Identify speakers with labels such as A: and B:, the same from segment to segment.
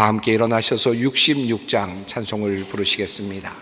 A: 함께 일어나셔서 66장 찬송을 부르시겠습니다.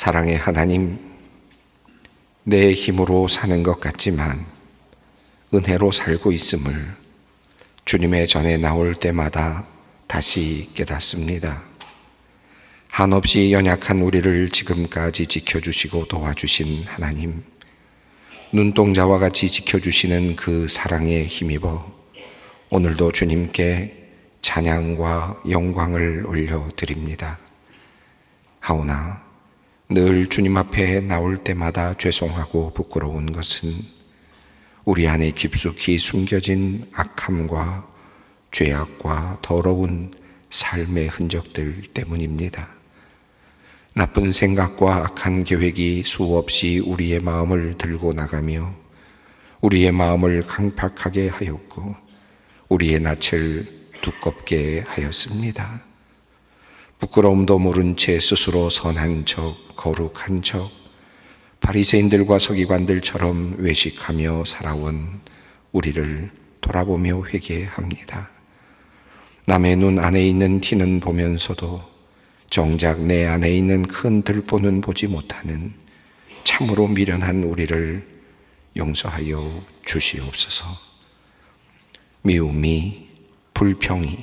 A: 사랑의 하나님, 내 힘으로 사는 것 같지만 은혜로 살고 있음을 주님의 전에 나올 때마다 다시 깨닫습니다. 한없이 연약한 우리를 지금까지 지켜주시고 도와주신 하나님, 눈동자와 같이 지켜주시는 그 사랑에 힘입어 오늘도 주님께 찬양과 영광을 올려드립니다. 하오나 늘 주님 앞에 나올 때마다 죄송하고 부끄러운 것은 우리 안에 깊숙이 숨겨진 악함과 죄악과 더러운 삶의 흔적들 때문입니다. 나쁜 생각과 악한 계획이 수없이 우리의 마음을 들고 나가며 우리의 마음을 강팍하게 하였고 우리의 낯을 두껍게 하였습니다. 부끄러움도 모른 채 스스로 선한 척, 거룩한 척, 바리새인들과 서기관들처럼 외식하며 살아온 우리를 돌아보며 회개합니다. 남의 눈 안에 있는 티는 보면서도 정작 내 안에 있는 큰 들보는 보지 못하는 참으로 미련한 우리를 용서하여 주시옵소서. 미움이, 불평이,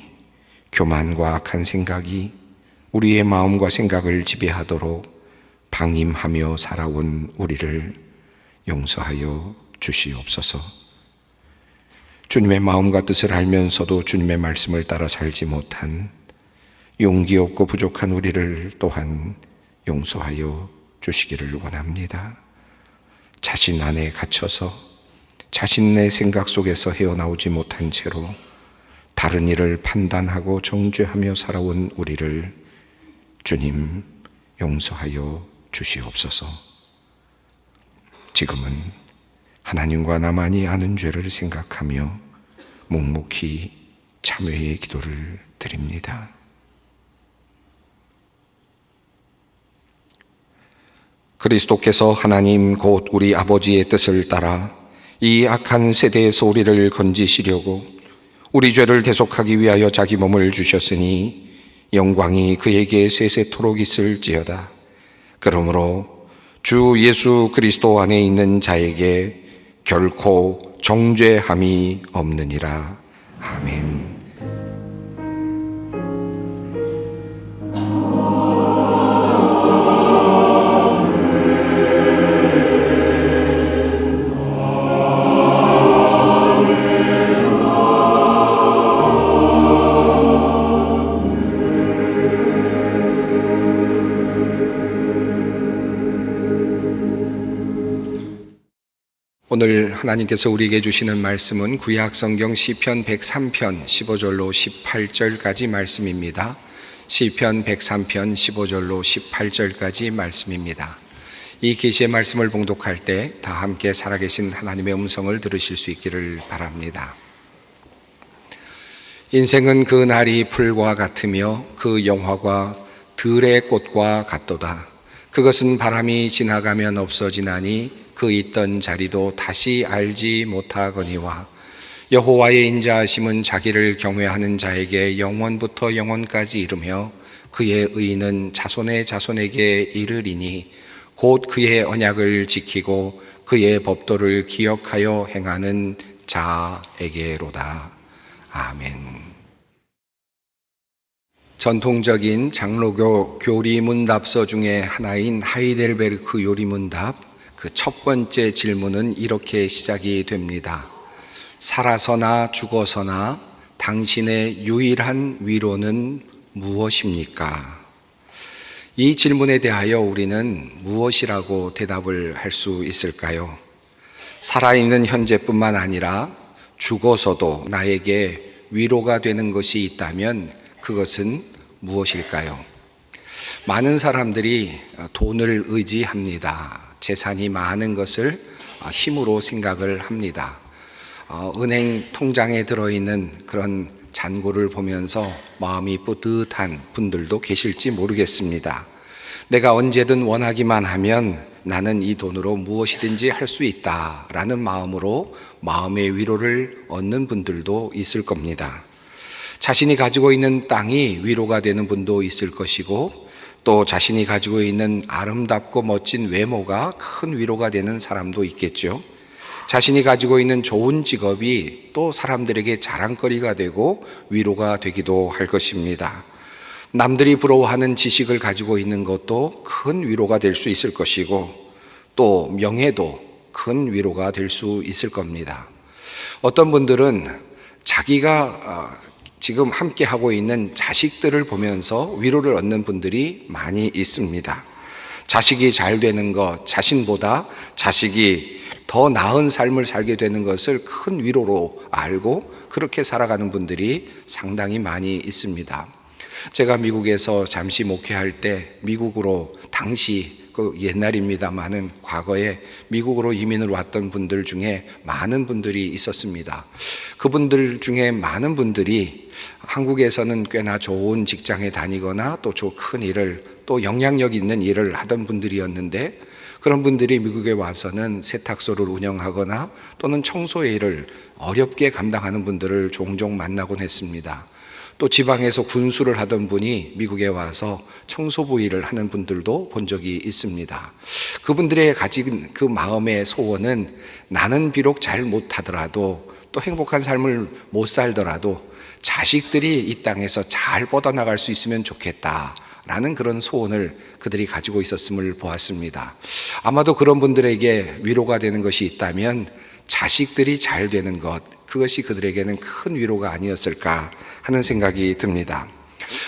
A: 교만과 악한 생각이 우리의 마음과 생각을 지배하도록 방임하며 살아온 우리를 용서하여 주시옵소서. 주님의 마음과 뜻을 알면서도 주님의 말씀을 따라 살지 못한 용기 없고 부족한 우리를 또한 용서하여 주시기를 원합니다. 자신 안에 갇혀서 자신의 생각 속에서 헤어나오지 못한 채로 다른 일을 판단하고 정죄하며 살아온 우리를 주님 용서하여 주시옵소서. 지금은 하나님과 나만이 아는 죄를 생각하며 묵묵히 참회의 기도를 드립니다. 그리스도께서 하나님 곧 우리 아버지의 뜻을 따라 이 악한 세대에서 우리를 건지시려고 우리 죄를 대속하기 위하여 자기 몸을 주셨으니 영광이 그에게 세세토록 있을지어다. 그러므로 주 예수 그리스도 안에 있는 자에게 결코 정죄함이 없느니라. 아멘. 오늘 하나님께서 우리에게 주시는 말씀은 구약 성경 시편 103편 15절로 18절까지 말씀입니다. 시편 103편 15절로 18절까지 말씀입니다. 이 계시의 말씀을 봉독할 때 다 함께 살아계신 하나님의 음성을 들으실 수 있기를 바랍니다. 인생은 그 날이 풀과 같으며 그 영화가 들의 꽃과 같도다. 그것은 바람이 지나가면 없어지나니 그 있던 자리도 다시 알지 못하거니와 여호와의 인자하심은 자기를 경외하는 자에게 영원부터 영원까지 이르며 그의 의는 자손의 자손에게 이르리니 곧 그의 언약을 지키고 그의 법도를 기억하여 행하는 자에게로다. 아멘. 전통적인 장로교 교리문답서 중에 하나인 하이델베르크 요리문답 그 첫 번째 질문은 이렇게 시작이 됩니다. 살아서나 죽어서나 당신의 유일한 위로는 무엇입니까? 이 질문에 대하여 우리는 무엇이라고 대답을 할 수 있을까요? 살아있는 현재뿐만 아니라 죽어서도 나에게 위로가 되는 것이 있다면 그것은 무엇일까요? 많은 사람들이 돈을 의지합니다. 재산이 많은 것을 힘으로 생각을 합니다. 은행 통장에 들어있는 그런 잔고를 보면서 마음이 뿌듯한 분들도 계실지 모르겠습니다. 내가 언제든 원하기만 하면 나는 이 돈으로 무엇이든지 할 수 있다라는 마음으로 마음의 위로를 얻는 분들도 있을 겁니다. 자신이 가지고 있는 땅이 위로가 되는 분도 있을 것이고 또 자신이 가지고 있는 아름답고 멋진 외모가 큰 위로가 되는 사람도 있겠죠. 자신이 가지고 있는 좋은 직업이 또 사람들에게 자랑거리가 되고 위로가 되기도 할 것입니다. 남들이 부러워하는 지식을 가지고 있는 것도 큰 위로가 될 수 있을 것이고 또 명예도 큰 위로가 될 수 있을 겁니다. 어떤 분들은 자기가 지금 함께 하고 있는 자식들을 보면서 위로를 얻는 분들이 많이 있습니다. 자식이 잘 되는 것, 자신보다 자식이 더 나은 삶을 살게 되는 것을 큰 위로로 알고 그렇게 살아가는 분들이 상당히 많이 있습니다. 제가 미국에서 잠시 목회할 때 미국으로 당시 그 옛날입니다만은 과거에 미국으로 이민을 왔던 분들 중에 많은 분들이 있었습니다. 그분들 중에 많은 분들이 한국에서는 꽤나 좋은 직장에 다니거나 또 큰 일을 또 영향력 있는 일을 하던 분들이었는데 그런 분들이 미국에 와서는 세탁소를 운영하거나 또는 청소의 일을 어렵게 감당하는 분들을 종종 만나곤 했습니다. 또 지방에서 군수를 하던 분이 미국에 와서 청소부 일을 하는 분들도 본 적이 있습니다. 그분들의 가진 그 마음의 소원은 나는 비록 잘 못하더라도 또 행복한 삶을 못 살더라도 자식들이 이 땅에서 잘 뻗어나갈 수 있으면 좋겠다라는 그런 소원을 그들이 가지고 있었음을 보았습니다. 아마도 그런 분들에게 위로가 되는 것이 있다면 자식들이 잘 되는 것, 그것이 그들에게는 큰 위로가 아니었을까 하는 생각이 듭니다.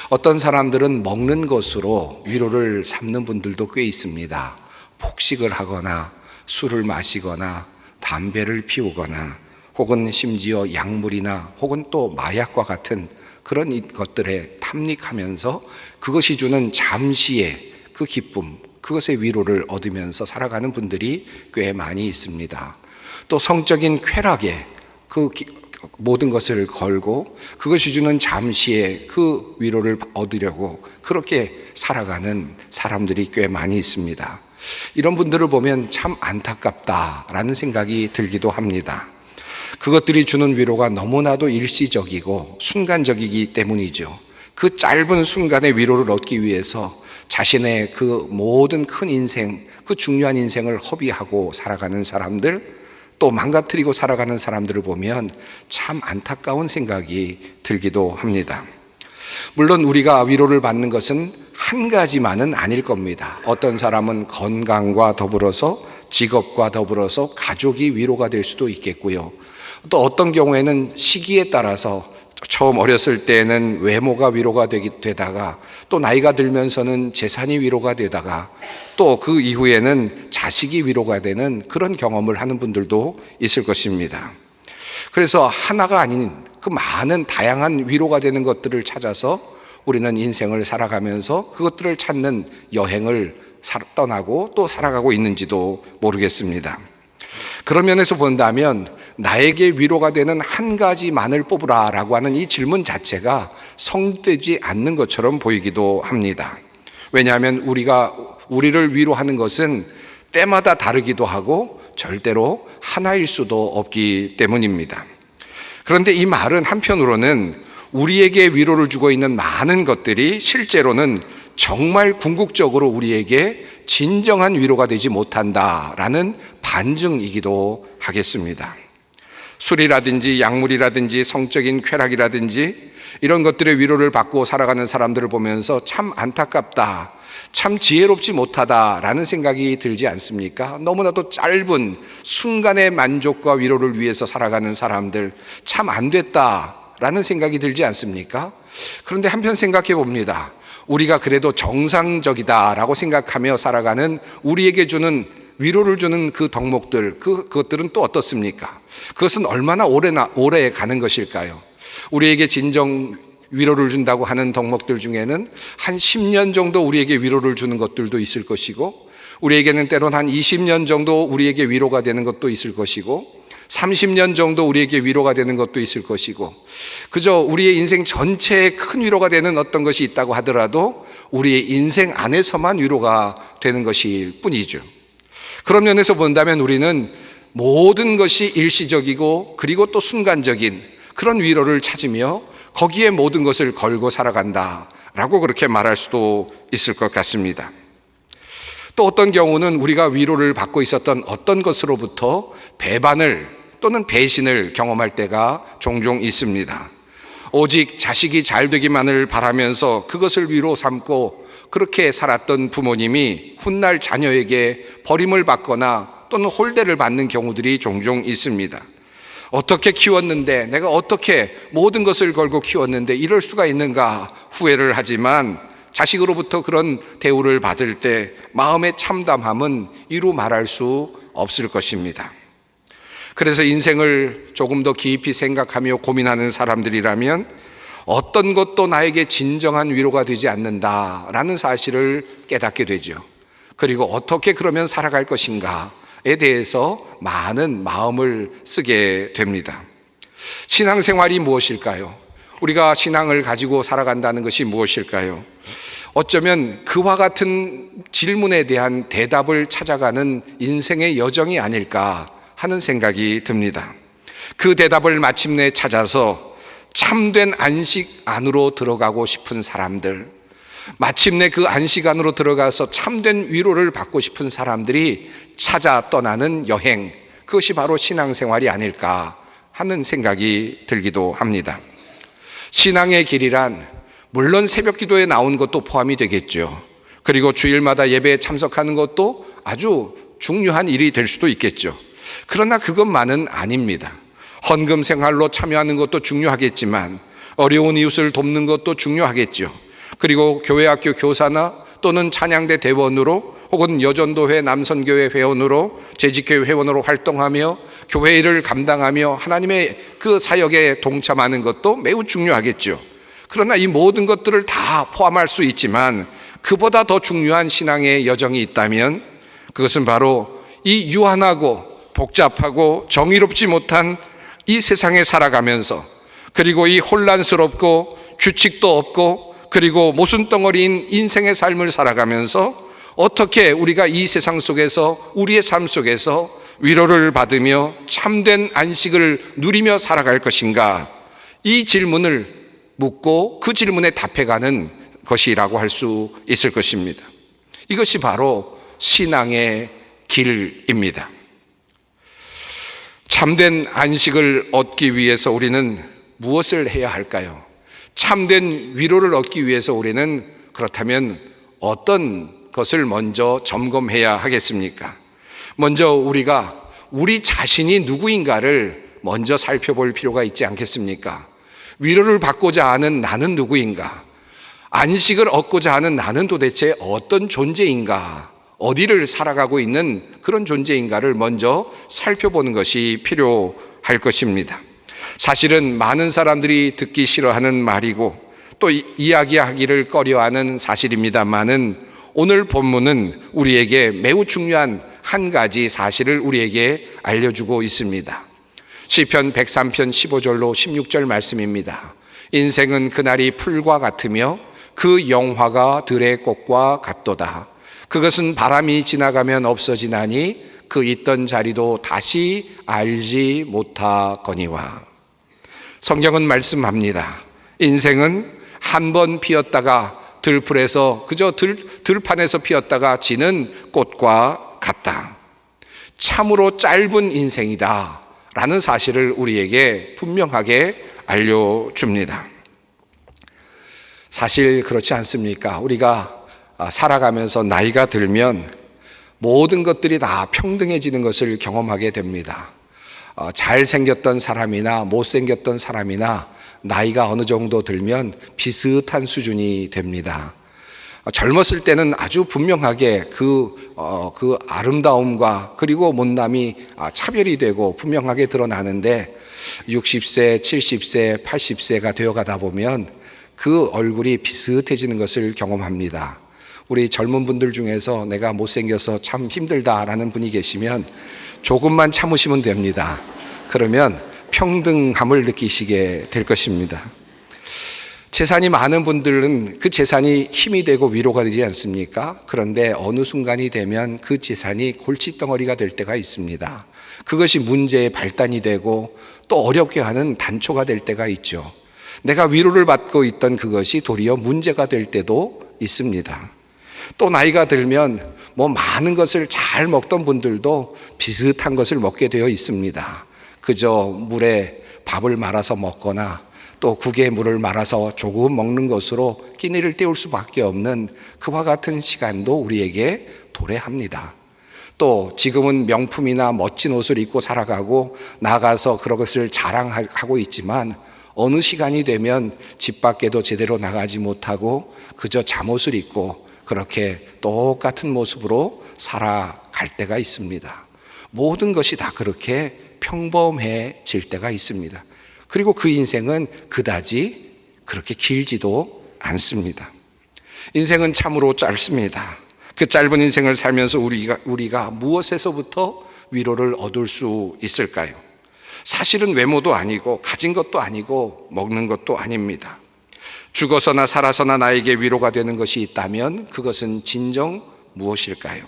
A: 어떤 사람들은 먹는 것으로 위로를 삼는 분들도 꽤 있습니다. 폭식을 하거나 술을 마시거나 담배를 피우거나 혹은 심지어 약물이나 혹은 또 마약과 같은 그런 것들에 탐닉하면서 그것이 주는 잠시의 그 기쁨, 그것의 위로를 얻으면서 살아가는 분들이 꽤 많이 있습니다. 또 성적인 쾌락에 그 모든 것을 걸고 그것이 주는 잠시의 그 위로를 얻으려고 그렇게 살아가는 사람들이 꽤 많이 있습니다. 이런 분들을 보면 참 안타깝다라는 생각이 들기도 합니다. 그것들이 주는 위로가 너무나도 일시적이고 순간적이기 때문이죠. 그 짧은 순간의 위로를 얻기 위해서 자신의 그 모든 큰 인생, 그 중요한 인생을 허비하고 살아가는 사람들, 또 망가뜨리고 살아가는 사람들을 보면 참 안타까운 생각이 들기도 합니다. 물론 우리가 위로를 받는 것은 한 가지만은 아닐 겁니다. 어떤 사람은 건강과 더불어서 직업과 더불어서 가족이 위로가 될 수도 있겠고요. 또 어떤 경우에는 시기에 따라서 처음 어렸을 때는 외모가 위로가 되다가 또 나이가 들면서는 재산이 위로가 되다가 또 그 이후에는 자식이 위로가 되는 그런 경험을 하는 분들도 있을 것입니다. 그래서 하나가 아닌 그 많은 다양한 위로가 되는 것들을 찾아서 우리는 인생을 살아가면서 그것들을 찾는 여행을 떠나고 또 살아가고 있는지도 모르겠습니다. 그런 면에서 본다면 나에게 위로가 되는 한 가지만을 뽑으라 라고 하는 이 질문 자체가 성되지 않는 것처럼 보이기도 합니다. 왜냐하면 우리를 위로하는 것은 때마다 다르기도 하고 절대로 하나일 수도 없기 때문입니다. 그런데 이 말은 한편으로는 우리에게 위로를 주고 있는 많은 것들이 실제로는 정말 궁극적으로 우리에게 진정한 위로가 되지 못한다라는 반증이기도 하겠습니다. 술이라든지 약물이라든지 성적인 쾌락이라든지 이런 것들의 위로를 받고 살아가는 사람들을 보면서 참 안타깝다, 참 지혜롭지 못하다라는 생각이 들지 않습니까? 너무나도 짧은 순간의 만족과 위로를 위해서 살아가는 사람들 참 안 됐다라는 생각이 들지 않습니까? 그런데 한편 생각해 봅니다. 우리가 그래도 정상적이다라고 생각하며 살아가는 우리에게 주는 위로를 주는 그 덕목들, 그것들은 또 어떻습니까? 그것은 얼마나 오래 가는 것일까요? 우리에게 진정 위로를 준다고 하는 덕목들 중에는 한 10년 정도 우리에게 위로를 주는 것들도 있을 것이고, 우리에게는 때로는 한 20년 정도 우리에게 위로가 되는 것도 있을 것이고, 30년 정도 우리에게 위로가 되는 것도 있을 것이고, 그저 우리의 인생 전체에 큰 위로가 되는 어떤 것이 있다고 하더라도 우리의 인생 안에서만 위로가 되는 것일 뿐이죠. 그런 면에서 본다면 우리는 모든 것이 일시적이고 그리고 또 순간적인 그런 위로를 찾으며 거기에 모든 것을 걸고 살아간다라고 그렇게 말할 수도 있을 것 같습니다. 또 어떤 경우는 우리가 위로를 받고 있었던 어떤 것으로부터 배반을 또는 배신을 경험할 때가 종종 있습니다. 오직 자식이 잘 되기만을 바라면서 그것을 위로 삼고 그렇게 살았던 부모님이 훗날 자녀에게 버림을 받거나 또는 홀대를 받는 경우들이 종종 있습니다. 어떻게 키웠는데, 내가 어떻게 모든 것을 걸고 키웠는데 이럴 수가 있는가 후회를 하지만 자식으로부터 그런 대우를 받을 때 마음의 참담함은 이루 말할 수 없을 것입니다. 그래서 인생을 조금 더 깊이 생각하며 고민하는 사람들이라면 어떤 것도 나에게 진정한 위로가 되지 않는다라는 사실을 깨닫게 되죠. 그리고 어떻게 그러면 살아갈 것인가에 대해서 많은 마음을 쓰게 됩니다. 신앙생활이 무엇일까요? 우리가 신앙을 가지고 살아간다는 것이 무엇일까요? 어쩌면 그와 같은 질문에 대한 대답을 찾아가는 인생의 여정이 아닐까 하는 생각이 듭니다. 그 대답을 마침내 찾아서 참된 안식 안으로 들어가고 싶은 사람들, 마침내 그 안식 안으로 들어가서 참된 위로를 받고 싶은 사람들이 찾아 떠나는 여행, 그것이 바로 신앙생활이 아닐까 하는 생각이 들기도 합니다. 신앙의 길이란 물론 새벽 기도에 나온 것도 포함이 되겠죠. 그리고 주일마다 예배에 참석하는 것도 아주 중요한 일이 될 수도 있겠죠. 그러나 그것만은 아닙니다. 헌금 생활로 참여하는 것도 중요하겠지만 어려운 이웃을 돕는 것도 중요하겠죠. 그리고 교회학교 교사나 또는 찬양대 대원으로 혹은 여전도회 남선교회 회원으로 재직교회 회원으로 활동하며 교회 일을 감당하며 하나님의 그 사역에 동참하는 것도 매우 중요하겠죠. 그러나 이 모든 것들을 다 포함할 수 있지만 그보다 더 중요한 신앙의 여정이 있다면 그것은 바로 이 유한하고 복잡하고 정의롭지 못한 이 세상에 살아가면서, 그리고 이 혼란스럽고 규칙도 없고 그리고 모순덩어리인 인생의 삶을 살아가면서 어떻게 우리가 이 세상 속에서 우리의 삶 속에서 위로를 받으며 참된 안식을 누리며 살아갈 것인가? 이 질문을 묻고 그 질문에 답해가는 것이라고 할 수 있을 것입니다. 이것이 바로 신앙의 길입니다. 참된 안식을 얻기 위해서 우리는 무엇을 해야 할까요? 참된 위로를 얻기 위해서 우리는 그렇다면 어떤 것을 먼저 점검해야 하겠습니까? 먼저 우리가 우리 자신이 누구인가를 먼저 살펴볼 필요가 있지 않겠습니까? 위로를 받고자 하는 나는 누구인가? 안식을 얻고자 하는 나는 도대체 어떤 존재인가? 어디를 살아가고 있는 그런 존재인가를 먼저 살펴보는 것이 필요할 것입니다. 사실은 많은 사람들이 듣기 싫어하는 말이고 또 이야기하기를 꺼려하는 사실입니다만은 오늘 본문은 우리에게 매우 중요한 한 가지 사실을 우리에게 알려주고 있습니다. 시편 103편 15절로 16절 말씀입니다. 인생은 그날이 풀과 같으며 그 영화가 들의 꽃과 같도다. 그것은 바람이 지나가면 없어지나니 그 있던 자리도 다시 알지 못하거니와. 성경은 말씀합니다. 인생은 한 번 피었다가 들풀에서 그저 들판에서 피었다가 지는 꽃과 같다. 참으로 짧은 인생이다 라는 사실을 우리에게 분명하게 알려줍니다. 사실 그렇지 않습니까? 우리가 살아가면서 나이가 들면 모든 것들이 다 평등해지는 것을 경험하게 됩니다. 잘생겼던 사람이나 못생겼던 사람이나 나이가 어느 정도 들면 비슷한 수준이 됩니다. 젊었을 때는 아주 분명하게 그 아름다움과 그리고 못남이 차별이 되고 분명하게 드러나는데 60세, 70세, 80세가 되어가다 보면 그 얼굴이 비슷해지는 것을 경험합니다. 우리 젊은 분들 중에서 내가 못생겨서 참 힘들다라는 분이 계시면 조금만 참으시면 됩니다. 그러면 평등함을 느끼시게 될 것입니다. 재산이 많은 분들은 그 재산이 힘이 되고 위로가 되지 않습니까? 그런데 어느 순간이 되면 그 재산이 골칫덩어리가 될 때가 있습니다. 그것이 문제의 발단이 되고 또 어렵게 하는 단초가 될 때가 있죠. 내가 위로를 받고 있던 그것이 도리어 문제가 될 때도 있습니다. 또 나이가 들면 많은 것을 잘 먹던 분들도 비슷한 것을 먹게 되어 있습니다. 그저 물에 밥을 말아서 먹거나 또 국에 물을 말아서 조금 먹는 것으로 끼니를 때울 수밖에 없는 그와 같은 시간도 우리에게 도래합니다. 또 지금은 명품이나 멋진 옷을 입고 살아가고 나가서 그런 것을 자랑하고 있지만 어느 시간이 되면 집 밖에도 제대로 나가지 못하고 그저 잠옷을 입고 그렇게 똑같은 모습으로 살아갈 때가 있습니다. 모든 것이 다 그렇게 평범해질 때가 있습니다. 그리고 그 인생은 그다지 그렇게 길지도 않습니다. 인생은 참으로 짧습니다. 그 짧은 인생을 살면서 우리가 무엇에서부터 위로를 얻을 수 있을까요? 사실은 외모도 아니고 가진 것도 아니고 먹는 것도 아닙니다. 죽어서나 살아서나 나에게 위로가 되는 것이 있다면 그것은 진정 무엇일까요?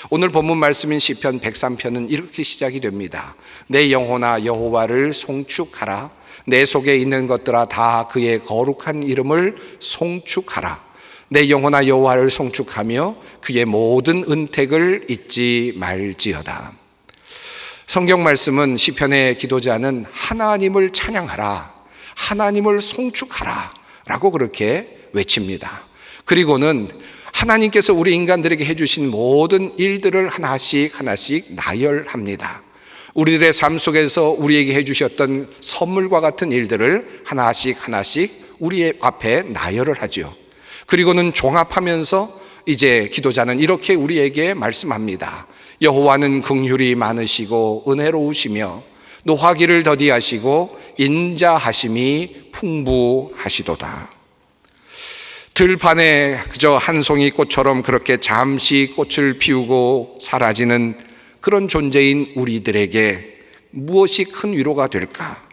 A: 오늘 본문 말씀인 시편 103편은 이렇게 시작이 됩니다. 내 영혼아 여호와를 송축하라. 내 속에 있는 것들아 다 그의 거룩한 이름을 송축하라. 내 영혼아 여호와를 송축하며 그의 모든 은택을 잊지 말지어다. 성경 말씀은 시편의 기도자는 하나님을 찬양하라, 하나님을 송축하라 라고 그렇게 외칩니다. 그리고는 하나님께서 우리 인간들에게 해주신 모든 일들을 하나씩 나열합니다. 우리들의 삶 속에서 우리에게 해주셨던 선물과 같은 일들을 하나씩 우리의 앞에 나열을 하죠. 그리고는 종합하면서 이제 기도자는 이렇게 우리에게 말씀합니다. 여호와는 긍휼이 많으시고 은혜로우시며 노하기를 더디하시고 인자하심이 풍부하시도다. 들판에 그저 한 송이 꽃처럼 그렇게 잠시 꽃을 피우고 사라지는 그런 존재인 우리들에게 무엇이 큰 위로가 될까?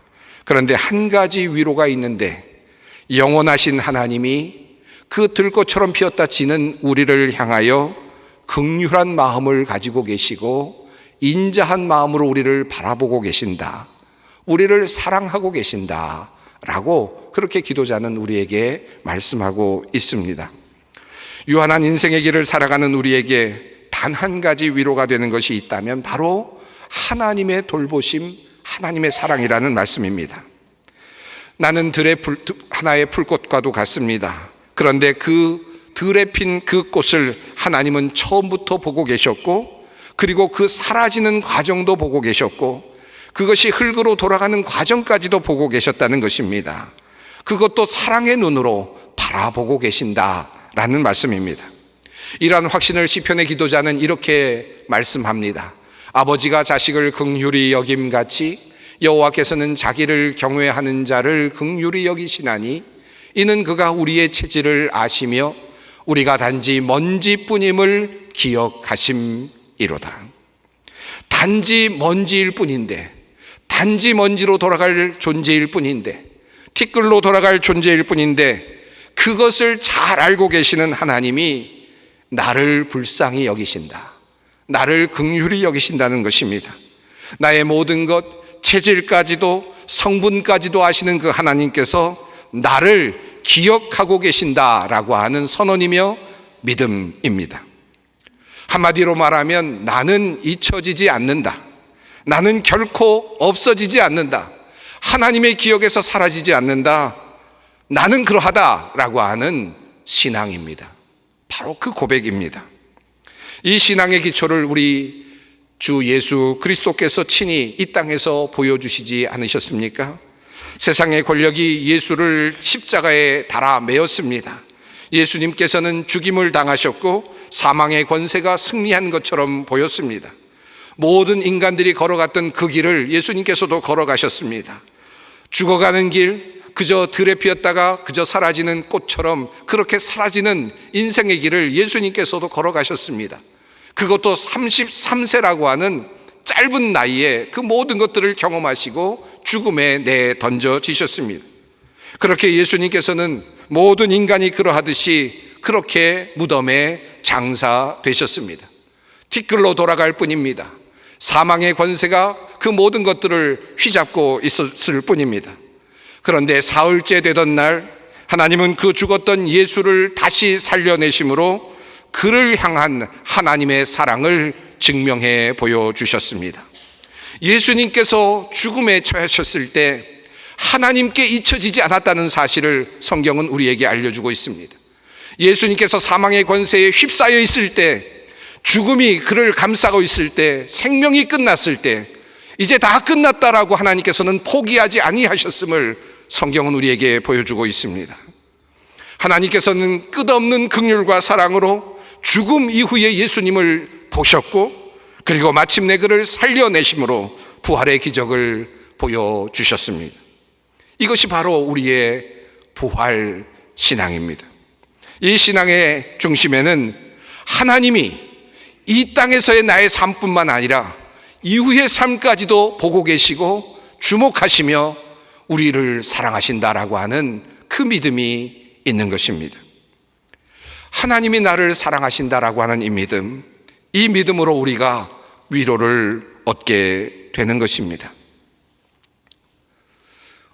A: 그런데 한 가지 위로가 있는데 영원하신 하나님이 그 들꽃처럼 피었다 지는 우리를 향하여 긍휼한 마음을 가지고 계시고 인자한 마음으로 우리를 바라보고 계신다. 우리를 사랑하고 계신다. 라고 그렇게 기도자는 우리에게 말씀하고 있습니다. 유한한 인생의 길을 살아가는 우리에게 단 한 가지 위로가 되는 것이 있다면 바로 하나님의 돌보심, 하나님의 사랑이라는 말씀입니다. 나는 들의 하나의 풀꽃과도 같습니다. 그런데 그 들에 핀 그 꽃을 하나님은 처음부터 보고 계셨고, 그리고 그 사라지는 과정도 보고 계셨고, 그것이 흙으로 돌아가는 과정까지도 보고 계셨다는 것입니다. 그것도 사랑의 눈으로 바라보고 계신다라는 말씀입니다. 이러한 확신을 시편의 기도자는 이렇게 말씀합니다. 아버지가 자식을 긍휼히 여김같이 여호와께서는 자기를 경외하는 자를 긍휼히 여기시나니 이는 그가 우리의 체질을 아시며 우리가 단지 먼지뿐임을 기억하심이로다. 단지 먼지일 뿐인데, 단지 먼지로 돌아갈 존재일 뿐인데, 티끌로 돌아갈 존재일 뿐인데, 그것을 잘 알고 계시는 하나님이 나를 불쌍히 여기신다, 나를 긍휼히 여기신다는 것입니다. 나의 모든 것, 체질까지도 성분까지도 아시는 그 하나님께서 나를 기억하고 계신다라고 하는 선언이며 믿음입니다. 한마디로 말하면 나는 잊혀지지 않는다, 나는 결코 없어지지 않는다, 하나님의 기억에서 사라지지 않는다, 나는 그러하다라고 하는 신앙입니다. 바로 그 고백입니다. 이 신앙의 기초를 우리 주 예수 그리스도께서 친히 이 땅에서 보여주시지 않으셨습니까? 세상의 권력이 예수를 십자가에 달아 매었습니다. 예수님께서는 죽임을 당하셨고 사망의 권세가 승리한 것처럼 보였습니다. 모든 인간들이 걸어갔던 그 길을 예수님께서도 걸어가셨습니다. 죽어가는 길, 그저 들에 피었다가 그저 사라지는 꽃처럼 그렇게 사라지는 인생의 길을 예수님께서도 걸어가셨습니다. 그것도 33세라고 하는 짧은 나이에 그 모든 것들을 경험하시고 죽음에 내던져지셨습니다. 그렇게 예수님께서는 모든 인간이 그러하듯이 그렇게 무덤에 장사되셨습니다. 티끌로 돌아갈 뿐입니다. 사망의 권세가 그 모든 것들을 휘잡고 있었을 뿐입니다. 그런데 사흘째 되던 날 하나님은 그 죽었던 예수를 다시 살려내심으로 그를 향한 하나님의 사랑을 증명해 보여주셨습니다. 예수님께서 죽음에 처하셨을 때 하나님께 잊혀지지 않았다는 사실을 성경은 우리에게 알려주고 있습니다. 예수님께서 사망의 권세에 휩싸여 있을 때, 죽음이 그를 감싸고 있을 때, 생명이 끝났을 때 이제 다 끝났다라고 하나님께서는 포기하지 아니하셨음을 성경은 우리에게 보여주고 있습니다. 하나님께서는 끝없는 긍휼과 사랑으로 죽음 이후에 예수님을 보셨고, 그리고 마침내 그를 살려내심으로 부활의 기적을 보여주셨습니다. 이것이 바로 우리의 부활 신앙입니다. 이 신앙의 중심에는 하나님이 이 땅에서의 나의 삶뿐만 아니라 이후의 삶까지도 보고 계시고 주목하시며 우리를 사랑하신다라고 하는 그 믿음이 있는 것입니다. 하나님이 나를 사랑하신다라고 하는 이 믿음으로 우리가 위로를 얻게 되는 것입니다.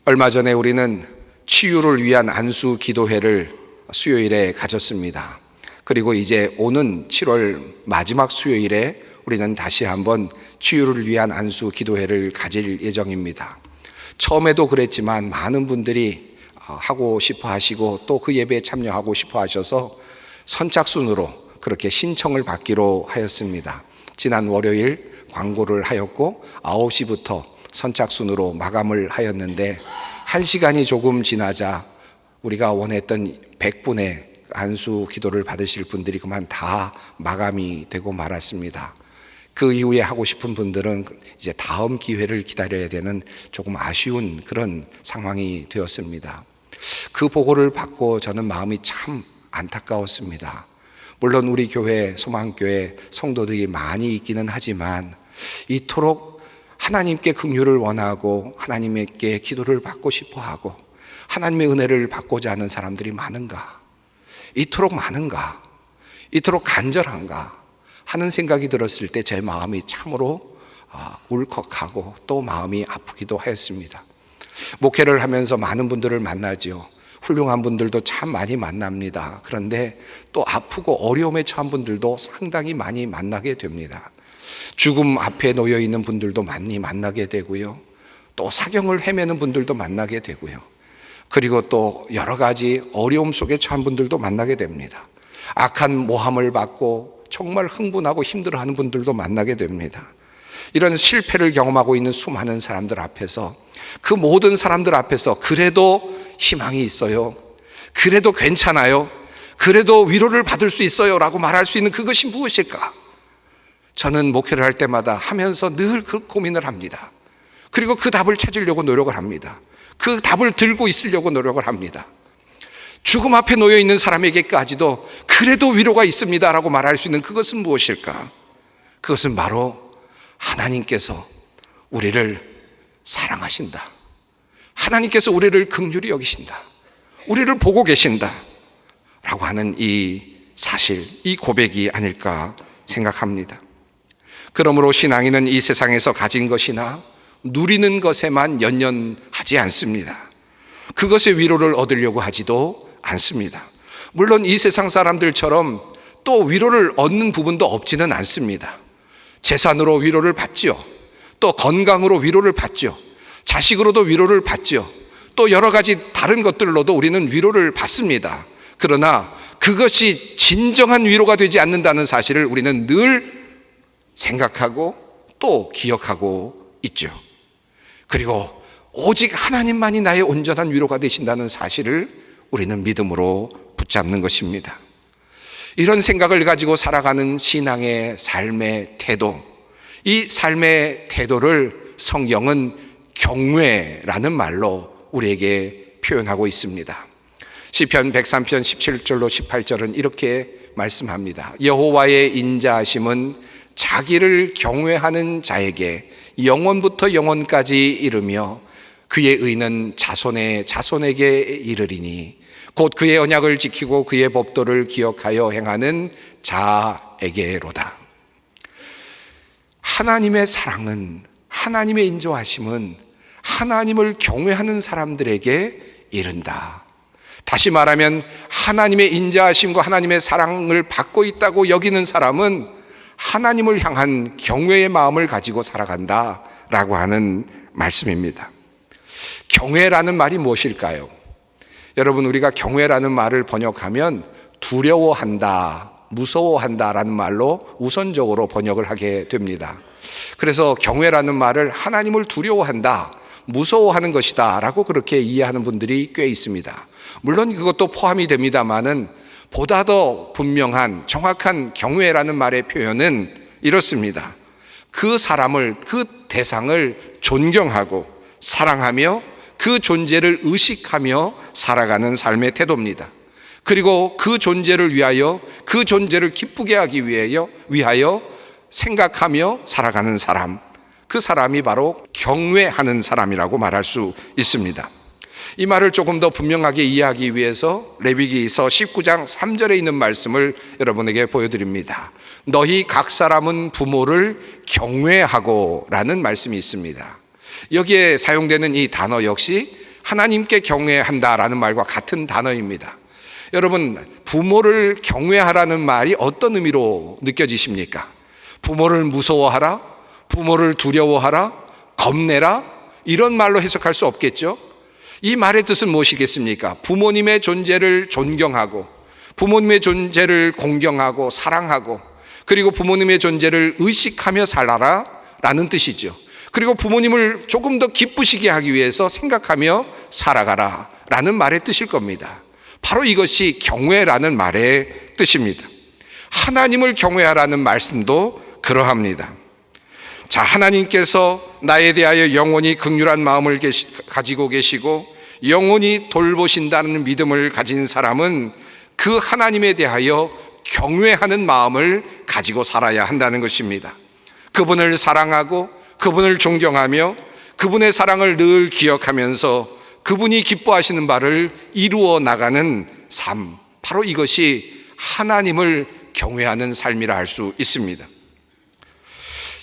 A: 얼마 전에 우리는 치유를 위한 안수 기도회를 수요일에 가졌습니다. 그리고 이제 오는 7월 마지막 수요일에 우리는 다시 한번 치유를 위한 안수 기도회를 가질 예정입니다. 처음에도 그랬지만 많은 분들이 하고 싶어 하시고 또 그 예배에 참여하고 싶어 하셔서 선착순으로 그렇게 신청을 받기로 하였습니다. 지난 월요일 광고를 하였고 9시부터 선착순으로 마감을 하였는데 1시간이 조금 지나자 우리가 원했던 100분의 안수 기도를 받으실 분들이 그만 다 마감이 되고 말았습니다. 그 이후에 하고 싶은 분들은 이제 다음 기회를 기다려야 되는 조금 아쉬운 그런 상황이 되었습니다. 그 보고를 받고 저는 마음이 참 안타까웠습니다. 물론 우리 교회, 소망교회 성도들이 많이 있기는 하지만 이토록 하나님께 긍휼을 원하고 하나님께 기도를 받고 싶어하고 하나님의 은혜를 받고자 하는 사람들이 많은가? 이토록 많은가? 이토록 간절한가? 하는 생각이 들었을 때 제 마음이 참으로 울컥하고 또 마음이 아프기도 하였습니다. 목회를 하면서 많은 분들을 만나죠. 훌륭한 분들도 참 많이 만납니다. 그런데 또 아프고 어려움에 처한 분들도 상당히 많이 만나게 됩니다. 죽음 앞에 놓여 있는 분들도 많이 만나게 되고요. 또 사경을 헤매는 분들도 만나게 되고요. 그리고 또 여러 가지 어려움 속에 처한 분들도 만나게 됩니다. 악한 모함을 받고 정말 흥분하고 힘들어하는 분들도 만나게 됩니다. 이런 실패를 경험하고 있는 수많은 사람들 앞에서, 그 모든 사람들 앞에서 그래도 희망이 있어요, 그래도 괜찮아요, 그래도 위로를 받을 수 있어요 라고 말할 수 있는 그것이 무엇일까? 저는 목회를 할 때마다 하면서 늘 그 고민을 합니다. 그리고 그 답을 찾으려고 노력을 합니다. 그 답을 들고 있으려고 노력을 합니다. 죽음 앞에 놓여 있는 사람에게까지도 그래도 위로가 있습니다 라고 말할 수 있는 그것은 무엇일까? 그것은 바로 하나님께서 우리를 사랑하신다, 하나님께서 우리를 긍휼히 여기신다, 우리를 보고 계신다 라고 하는 이 사실, 이 고백이 아닐까 생각합니다. 그러므로 신앙인은 이 세상에서 가진 것이나 누리는 것에만 연연하지 않습니다. 그것의 위로를 얻으려고 하지도 않습니다. 물론 이 세상 사람들처럼 또 위로를 얻는 부분도 없지는 않습니다. 재산으로 위로를 받죠. 또 건강으로 위로를 받죠. 자식으로도 위로를 받죠. 또 여러 가지 다른 것들로도 우리는 위로를 받습니다. 그러나 그것이 진정한 위로가 되지 않는다는 사실을 우리는 늘 생각하고 또 기억하고 있죠. 그리고 오직 하나님만이 나의 온전한 위로가 되신다는 사실을 우리는 믿음으로 붙잡는 것입니다. 이런 생각을 가지고 살아가는 신앙의 삶의 태도, 이 삶의 태도를 성경은 경외라는 말로 우리에게 표현하고 있습니다. 시편 103편 17절로 18절은 이렇게 말씀합니다. 여호와의 인자하심은 자기를 경외하는 자에게 영원부터 영원까지 이르며 그의 의는 자손의 자손에게 이르리니 곧 그의 언약을 지키고 그의 법도를 기억하여 행하는 자에게로다. 하나님의 사랑은, 하나님의 인도하심은 하나님을 경외하는 사람들에게 이른다. 다시 말하면 하나님의 인자하심과 하나님의 사랑을 받고 있다고 여기는 사람은 하나님을 향한 경외의 마음을 가지고 살아간다라고 하는 말씀입니다. 경외라는 말이 무엇일까요? 여러분, 우리가 경외라는 말을 번역하면 두려워한다, 무서워한다라는 말로 우선적으로 번역을 하게 됩니다. 그래서 경외라는 말을 하나님을 두려워한다, 무서워하는 것이다 라고 그렇게 이해하는 분들이 꽤 있습니다. 물론 그것도 포함이 됩니다만은 보다 더 분명한 정확한 경외라는 말의 표현은 이렇습니다. 그 사람을, 그 대상을 존경하고 사랑하며 그 존재를 의식하며 살아가는 삶의 태도입니다. 그리고 그 존재를 위하여, 그 존재를 기쁘게 하기 위하여 생각하며 살아가는 사람, 그 사람이 바로 경외하는 사람이라고 말할 수 있습니다. 이 말을 조금 더 분명하게 이해하기 위해서 레위기서 19장 3절에 있는 말씀을 여러분에게 보여드립니다. 너희 각 사람은 부모를 경외하고 라는 말씀이 있습니다. 여기에 사용되는 이 단어 역시 하나님께 경외한다라는 말과 같은 단어입니다. 여러분, 부모를 경외하라는 말이 어떤 의미로 느껴지십니까? 부모를 무서워하라? 부모를 두려워하라? 겁내라? 이런 말로 해석할 수 없겠죠? 이 말의 뜻은 무엇이겠습니까? 부모님의 존재를 존경하고 부모님의 존재를 공경하고 사랑하고 그리고 부모님의 존재를 의식하며 살아라 라는 뜻이죠. 그리고 부모님을 조금 더 기쁘시게 하기 위해서 생각하며 살아가라 라는 말의 뜻일 겁니다. 바로 이것이 경외라는 말의 뜻입니다. 하나님을 경외하라는 말씀도 그러합니다. 자, 하나님께서 나에 대하여 영원히 긍휼한 마음을 가지고 계시고 영원히 돌보신다는 믿음을 가진 사람은 그 하나님에 대하여 경외하는 마음을 가지고 살아야 한다는 것입니다. 그분을 사랑하고 그분을 존경하며 그분의 사랑을 늘 기억하면서 그분이 기뻐하시는 바를 이루어 나가는 삶, 바로 이것이 하나님을 경외하는 삶이라 할 수 있습니다.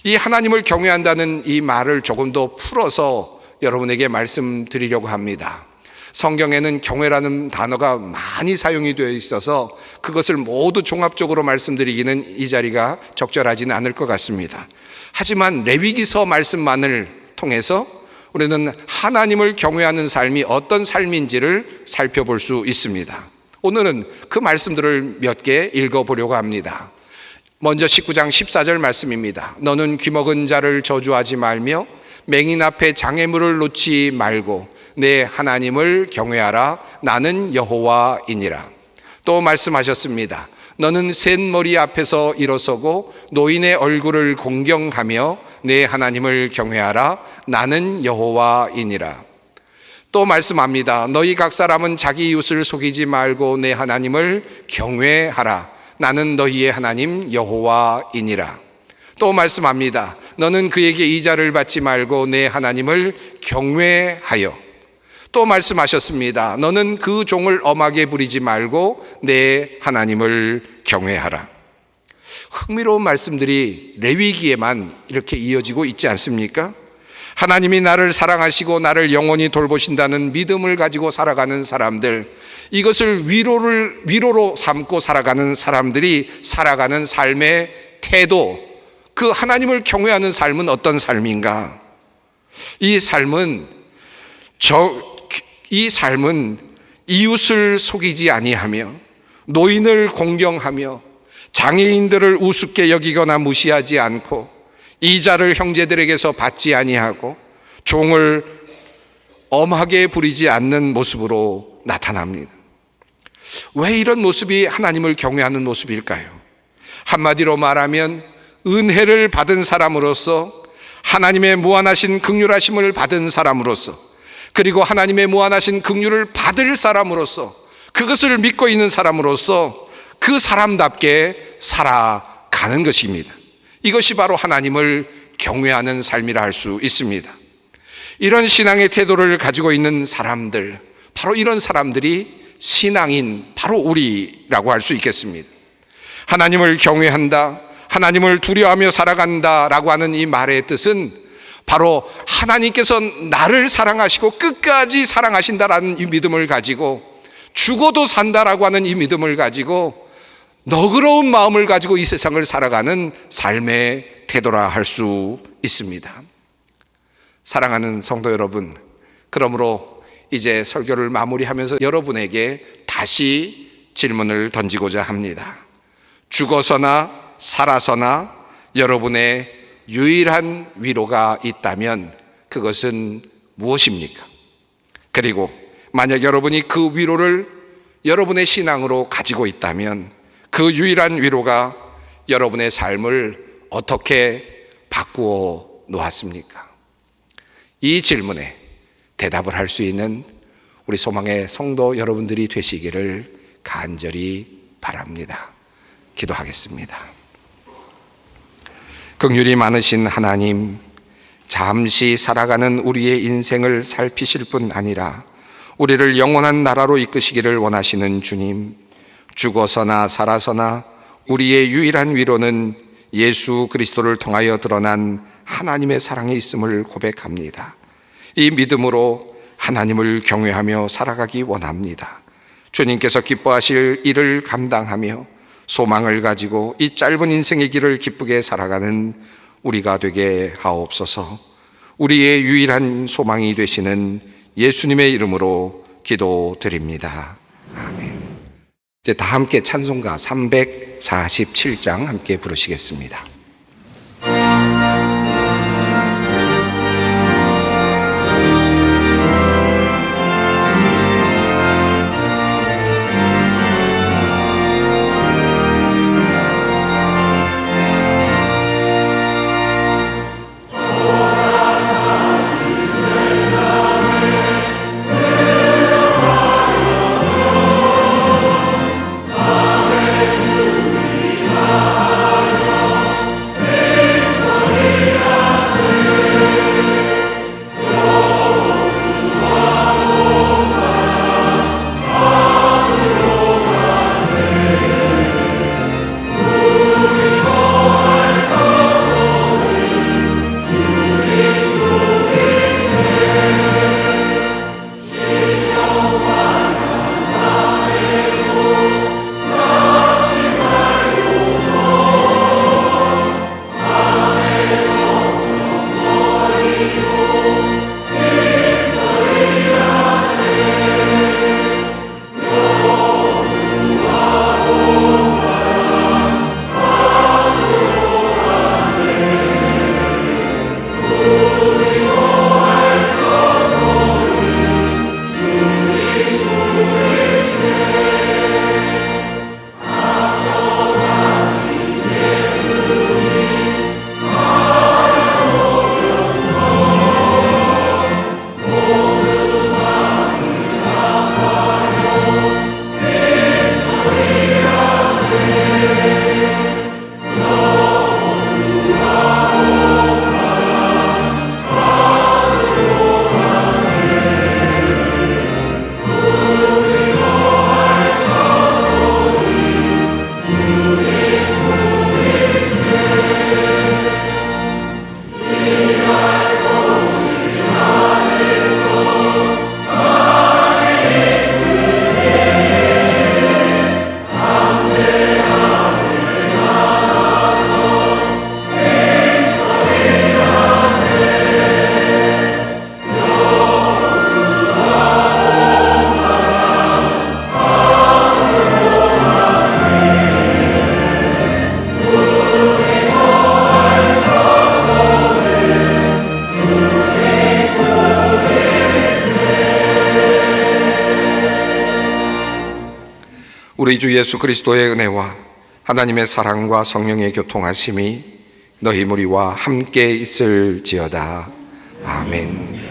A: 이 하나님을 경외한다는 이 말을 조금 더 풀어서 여러분에게 말씀드리려고 합니다. 성경에는 경외라는 단어가 많이 사용이 되어 있어서 그것을 모두 종합적으로 말씀드리기는 이 자리가 적절하지는 않을 것 같습니다. 하지만 레위기서 말씀만을 통해서 우리는 하나님을 경외하는 삶이 어떤 삶인지를 살펴볼 수 있습니다. 오늘은 그 말씀들을 몇 개 읽어보려고 합니다. 먼저 19장 14절 말씀입니다. 너는 귀먹은 자를 저주하지 말며 맹인 앞에 장애물을 놓지 말고 내 하나님을 경외하라. 나는 여호와이니라. 또 말씀하셨습니다. 너는 셋머리 앞에서 일어서고 노인의 얼굴을 공경하며 내 하나님을 경외하라. 나는 여호와이니라. 또 말씀합니다. 너희 각 사람은 자기 이웃을 속이지 말고 내 하나님을 경외하라. 나는 너희의 하나님 여호와이니라. 또 말씀합니다. 너는 그에게 이자를 받지 말고 내 하나님을 경외하여. 또 말씀하셨습니다. 너는 그 종을 엄하게 부리지 말고 내 하나님을 경외하라. 흥미로운 말씀들이 레위기에만 이렇게 이어지고 있지 않습니까? 하나님이 나를 사랑하시고 나를 영원히 돌보신다는 믿음을 가지고 살아가는 사람들, 이것을 위로로 삼고 살아가는 사람들이 살아가는 삶의 태도, 그 하나님을 경외하는 삶은 어떤 삶인가? 이 삶은 이웃을 속이지 아니하며 노인을 공경하며 장애인들을 우습게 여기거나 무시하지 않고 이자를 형제들에게서 받지 아니하고 종을 엄하게 부리지 않는 모습으로 나타납니다. 왜 이런 모습이 하나님을 경외하는 모습일까요? 한마디로 말하면 은혜를 받은 사람으로서, 하나님의 무한하신 긍휼하심을 받은 사람으로서, 그리고 하나님의 무한하신 긍휼을 받을 사람으로서, 그것을 믿고 있는 사람으로서 그 사람답게 살아가는 것입니다. 이것이 바로 하나님을 경외하는 삶이라 할 수 있습니다. 이런 신앙의 태도를 가지고 있는 사람들, 바로 이런 사람들이 신앙인, 바로 우리라고 할 수 있겠습니다. 하나님을 경외한다, 하나님을 두려워하며 살아간다라고 하는 이 말의 뜻은 바로 하나님께서 나를 사랑하시고 끝까지 사랑하신다라는 이 믿음을 가지고, 죽어도 산다라고 하는 이 믿음을 가지고 너그러운 마음을 가지고 이 세상을 살아가는 삶의 태도라 할 수 있습니다. 사랑하는 성도 여러분, 그러므로 이제 설교를 마무리하면서 여러분에게 다시 질문을 던지고자 합니다. 죽어서나 살아서나 여러분의 유일한 위로가 있다면 그것은 무엇입니까? 그리고 만약 여러분이 그 위로를 여러분의 신앙으로 가지고 있다면 그 유일한 위로가 여러분의 삶을 어떻게 바꾸어 놓았습니까? 이 질문에 대답을 할 수 있는 우리 소망의 성도 여러분들이 되시기를 간절히 바랍니다. 기도하겠습니다. 긍휼이 많으신 하나님, 잠시 살아가는 우리의 인생을 살피실 뿐 아니라 우리를 영원한 나라로 이끄시기를 원하시는 주님, 죽어서나 살아서나 우리의 유일한 위로는 예수 그리스도를 통하여 드러난 하나님의 사랑이 있음을 고백합니다. 이 믿음으로 하나님을 경외하며 살아가기 원합니다. 주님께서 기뻐하실 일을 감당하며 소망을 가지고 이 짧은 인생의 길을 기쁘게 살아가는 우리가 되게 하옵소서. 우리의 유일한 소망이 되시는 예수님의 이름으로 기도드립니다. 아멘. 이제 다 함께 찬송가 347장 함께 부르시겠습니다. 우리 주 예수 그리스도의 은혜와 하나님의 사랑과 성령의 교통하심이 너희 무리와 함께 있을지어다. 아멘.